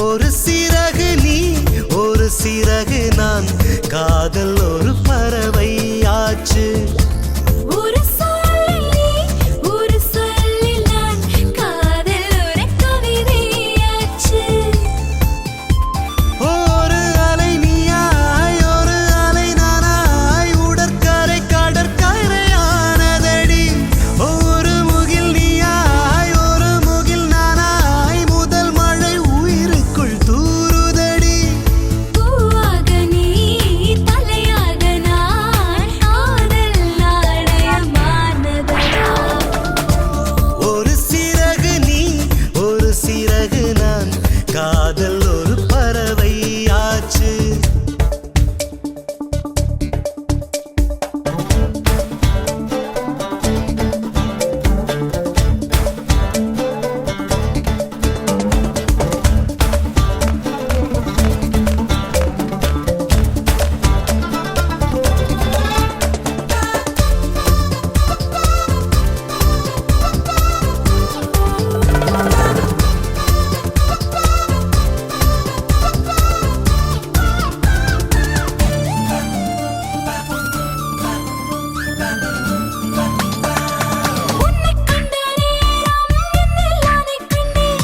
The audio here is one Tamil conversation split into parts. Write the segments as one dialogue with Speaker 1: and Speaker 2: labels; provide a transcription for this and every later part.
Speaker 1: ஒரு சிறகு நீ ஒரு சிறகு நான் காதல் ஒரு பறவை ஆச்சு
Speaker 2: ஒரு சொல்லில் நீ ஒரு சொல்லில் நான் காதல் ஒரு கவிதையாச்சு
Speaker 1: ஒரு அலை நீயாய் ஒரு அலை நானாய் உடற்கரை கடற்கரையானதடி ஒரு முகில் நீயாய் ஒரு முகில் நானாய் முதல் மழை உயிருக்குள் தூறுதடி
Speaker 2: பூவாக நீ தலையாக நான் காதல் நாடயமானதடா
Speaker 1: ஒரு சிறகு நீ ஒரு சிறகு நான் காதல் ஒரு பறவை ஆச்சு
Speaker 2: உன்னை கண்ட நேரம் என்னில் நானே கண்டேன்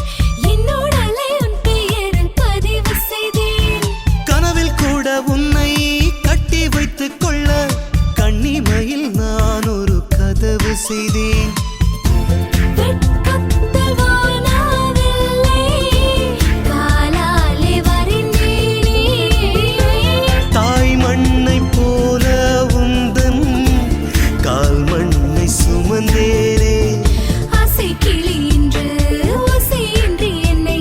Speaker 2: என்னோட அலை உன் பெயரில் பதிவு செய்தேன்
Speaker 1: கனவில் கூட உன்னை கட்டி வைத்துக் கொள்ள கண்ணிமையில் நான் ஒரு கதவு செய்தேன்
Speaker 2: வெட்கத்தில் வானவில்லை காலாலே வரைந்தேனே
Speaker 1: தாய் மண்ணை போல உந்தன் கால் மண்ணை சுமந்தேனே
Speaker 2: ஆசை கிளி இன்று ஓசையின்றி என்னை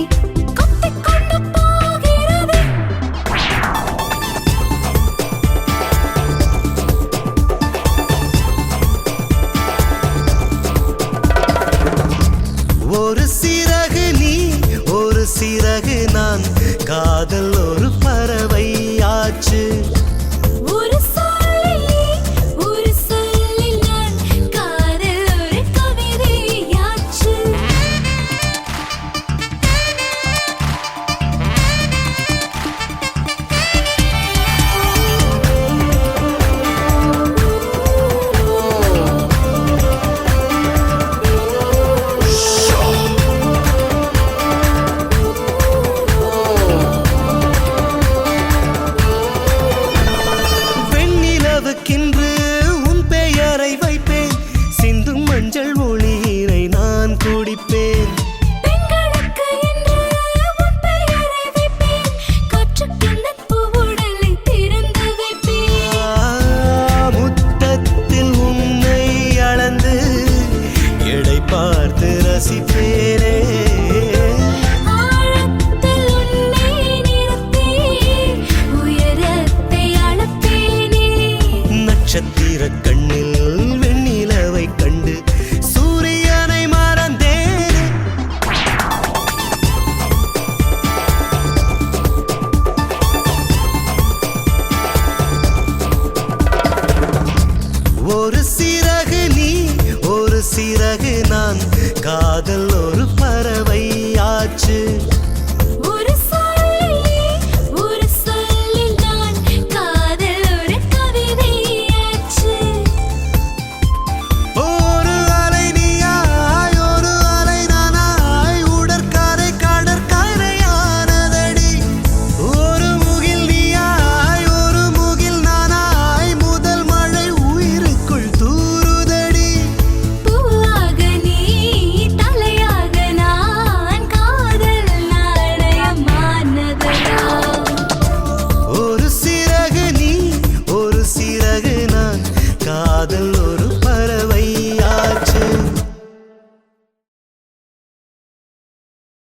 Speaker 2: கொத்திக் கொண்டு போகிறது
Speaker 1: ஒரு சிறகு நீ ஒரு சிறகு நான் காதல் ஒரு பறவை ஆச்சு
Speaker 2: ஒரு சொல்லில் நீ ஒரு சொல்லில் நான் காதல் ஒரு கவிதையாச்சு
Speaker 1: வெண்ணிலவுக்கென்று உன் பெயரை வைப்பேன் சிந்தும் மஞ்சள் ஒளியினை நான் குடிப்பேன்
Speaker 2: பெண்களுக்கு என்று உன் பெயரை வைப்பேன் காற்றுக்கென்ன பூவுடலை திறந்து வைப்பேன்
Speaker 1: முத்தத்தில் உன்னை அளந்து எடை பார்த்து ரசிப்பேனே
Speaker 2: ஆழத்தில் உன்னை நிறுத்தி உயரத்தை அளப்பேனே
Speaker 1: நட்சத்திர கண்ணில் வெண்ணிலவை கண்டு சூரியனை மறந்தேனே ஒரு சிறகு நீ ஒரு சிறகு